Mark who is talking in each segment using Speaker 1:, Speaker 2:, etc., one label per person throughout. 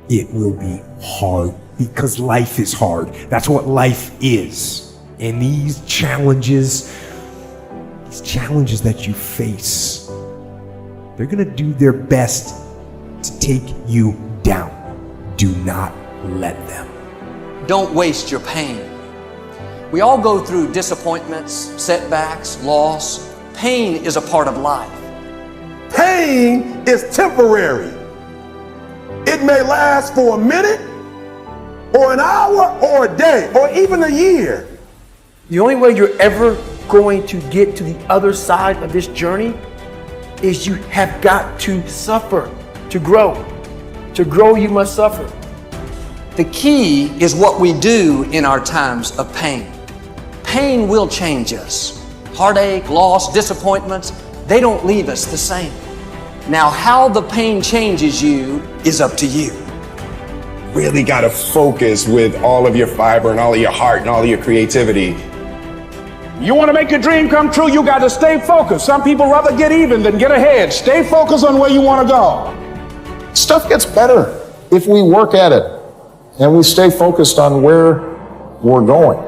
Speaker 1: it will be hard because life is hard. That's what life is. And these challenges that you face, they're gonna do their best to take you down. Do not let them.
Speaker 2: Don't waste your pain. We all go through disappointments, setbacks, loss. Pain is a part of life.
Speaker 3: Pain is temporary. It may last for a minute, or an hour, or a day, or even a year.
Speaker 4: The only way you're ever going to get to the other side of this journey is you have got to suffer to grow. To grow, you must suffer.
Speaker 2: The key is what we do in our times of pain. Pain will change us. Heartache, loss, disappointments, they don't leave us the same. Now, how the pain changes you is up to you.
Speaker 3: Really got to focus with all of your fiber and all of your heart and all of your creativity.
Speaker 5: You want to make your dream come true, you got to stay focused. Some people rather get even than get ahead. Stay focused on where you want to go.
Speaker 6: Stuff gets better if we work at it and we stay focused on where we're going.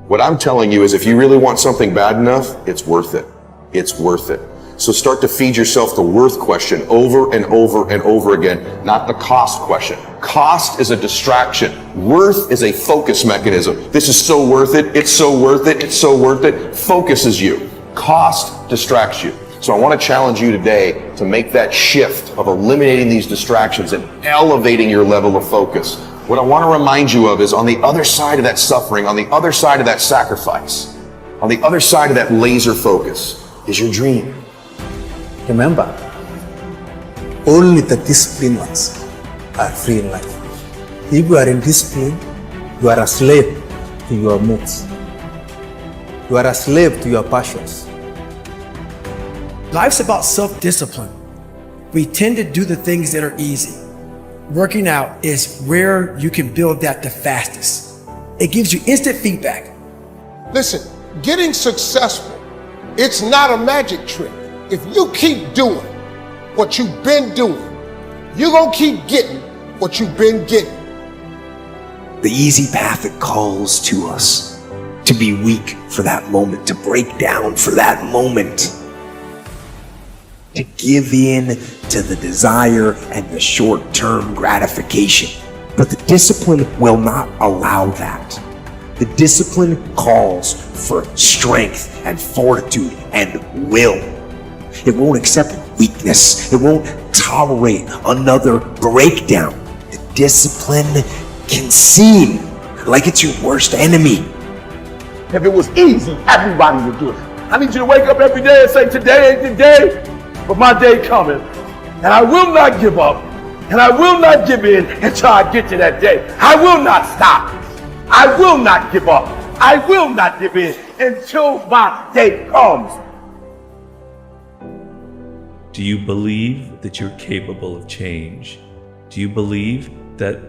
Speaker 3: What I'm telling you is if you really want something bad enough, it's worth it. It's worth it. So start to feed yourself the worth question over and over and over again, not the cost question. Cost is a distraction. Worth is a focus mechanism. This is so worth it. It's so worth it. It's so worth it. Focuses you. Cost distracts you. So I want to challenge you today to make that shift of eliminating these distractions and elevating your level of focus. What I want to remind you of is on the other side of that suffering, on the other side of that sacrifice, on the other side of that laser focus is your dream.
Speaker 7: Remember, only the disciplined ones are free in life. If you are in discipline, you are a slave to your moods. You are a slave to your passions.
Speaker 4: Life's about self-discipline. We tend to do the things that are easy. Working out is where you can build that the fastest. It gives you instant feedback.
Speaker 8: Listen, getting successful, it's not a magic trick. If you keep doing what you've been doing, you're gonna keep getting what you've been getting.
Speaker 1: The easy path that calls to us to be weak for that moment, to break down for that moment, to give in to the desire and the short-term gratification. But the discipline will not allow that. The discipline calls for strength and fortitude and will. It won't accept weakness. It won't tolerate another breakdown. The discipline can seem like it's your worst enemy.
Speaker 5: If it was easy, everybody would do it. I need you to wake up every day and say, today ain't the day, but my day coming. And I will not give up. And I will not give in until I get to that day. I will not stop. I will not give up. I will not give in until my day comes.
Speaker 9: Do you believe that you're capable of change? Do you believe that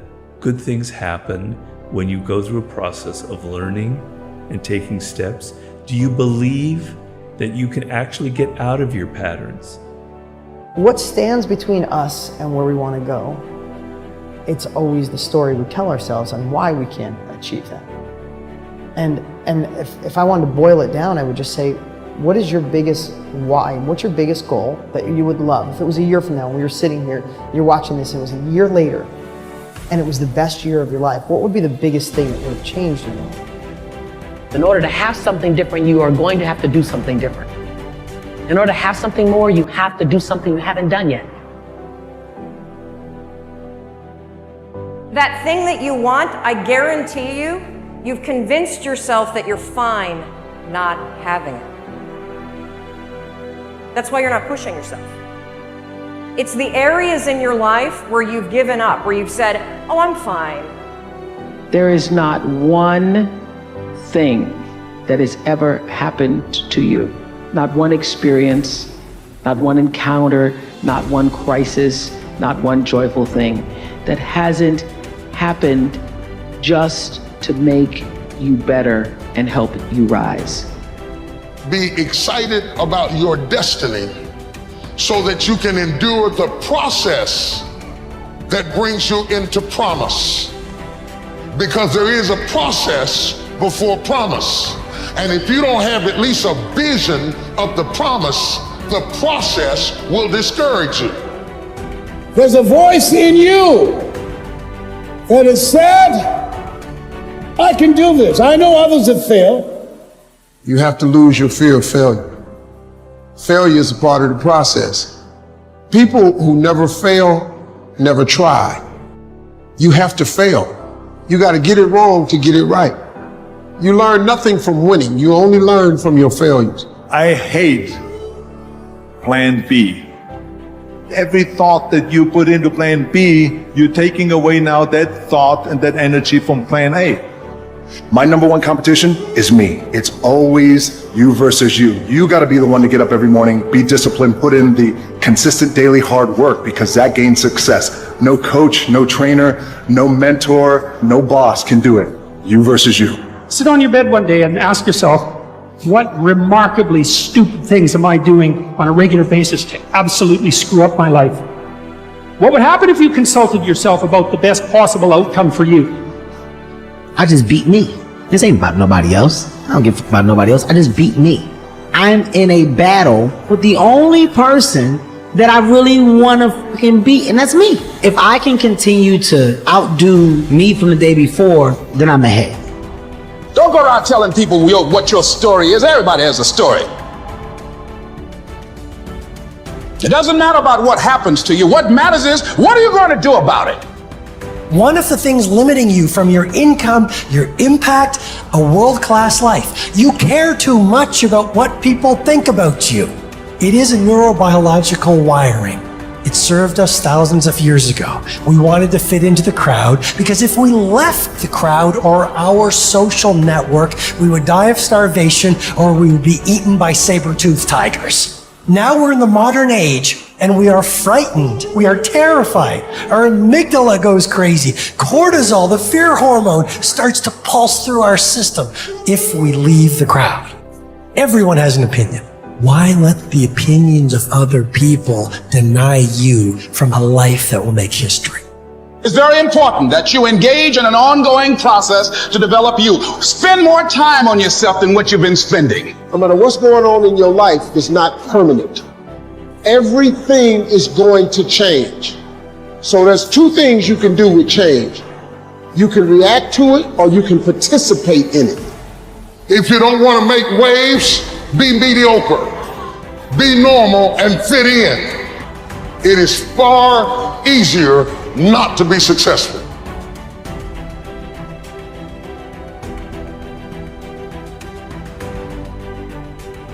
Speaker 9: good things happen when you go through a process of learning and taking steps? Do you believe that you can actually get out of your patterns?
Speaker 10: What stands between us and where we want to go? It's always the story we tell ourselves on why we can't achieve that. And if I wanted to boil it down, I would just say, what is your biggest why? What's your biggest goal that you would love? If it was a year from now, we were sitting here, you're watching this, and it was a year later, and it was the best year of your life, what would be the biggest thing that would have changed in you?
Speaker 11: In order to have something different, you are going to have to do something different. In order to have something more, you have to do something you haven't done yet.
Speaker 12: That thing that you want, I guarantee you, you've convinced yourself that you're fine not having it. That's why you're not pushing yourself. It's the areas in your life where you've given up, where you've said, oh, I'm fine.
Speaker 11: There is not one thing that has ever happened to you. Not one experience, not one encounter, not one crisis, not one joyful thing that hasn't happened just to make you better and help you rise.
Speaker 8: Be excited about your destiny so that you can endure the process that brings you into promise. Because there is a process before promise. And if you don't have at least a vision of the promise, the process will discourage you.
Speaker 5: There's a voice in you that has said, I can do this. I know others have failed. You have to lose your fear of failure. Failure is a part of the process. People who never fail never try. You have to fail. You got to get it wrong to get it right. You learn nothing from winning. You only learn from your failures.
Speaker 13: I hate plan B. Every thought that you put into plan B, you're taking away now that thought and that energy from plan A.
Speaker 14: My number one competition is me. It's always you versus you. You got to be the one to get up every morning, be disciplined, put in the consistent daily hard work, because that gains success. No coach, no trainer, no mentor, no boss can do it. You versus you.
Speaker 15: Sit on your bed one day and ask yourself, what remarkably stupid things am I doing on a regular basis to absolutely screw up my life? What would happen if you consulted yourself about the best possible outcome for you?
Speaker 16: I just beat me. This ain't about nobody else. I don't give a fuck about nobody else. I just beat me. I'm in a battle with the only person that I really want to fucking beat, and that's me. If I can continue to outdo me from the day before, then I'm ahead.
Speaker 17: Don't go around telling people what your story is. Everybody has a story. It doesn't matter about what happens to you. What matters is, what are you going to do about it?
Speaker 18: One of the things limiting you from your income, your impact, a world-class life. You care too much about what people think about you. It is a neurobiological wiring. It served us thousands of years ago. We wanted to fit into the crowd because if we left the crowd or our social network, we would die of starvation or we would be eaten by saber-toothed tigers. Now we're in the modern age and we are frightened. We are terrified. Our amygdala goes crazy. Cortisol, the fear hormone, starts to pulse through our system if we leave the crowd. Everyone has an opinion. Why let the opinions of other people deny you from a life that will make history?
Speaker 17: It's very important that you engage in an ongoing process to develop you. Spend more time on yourself than what you've been spending.
Speaker 8: No matter what's going on in your life, it's not permanent. Everything is going to change. So there's two things you can do with change. You can react to it or you can participate in it. If you don't want to make waves, be mediocre. Be normal and fit in. It is far easier not to be successful.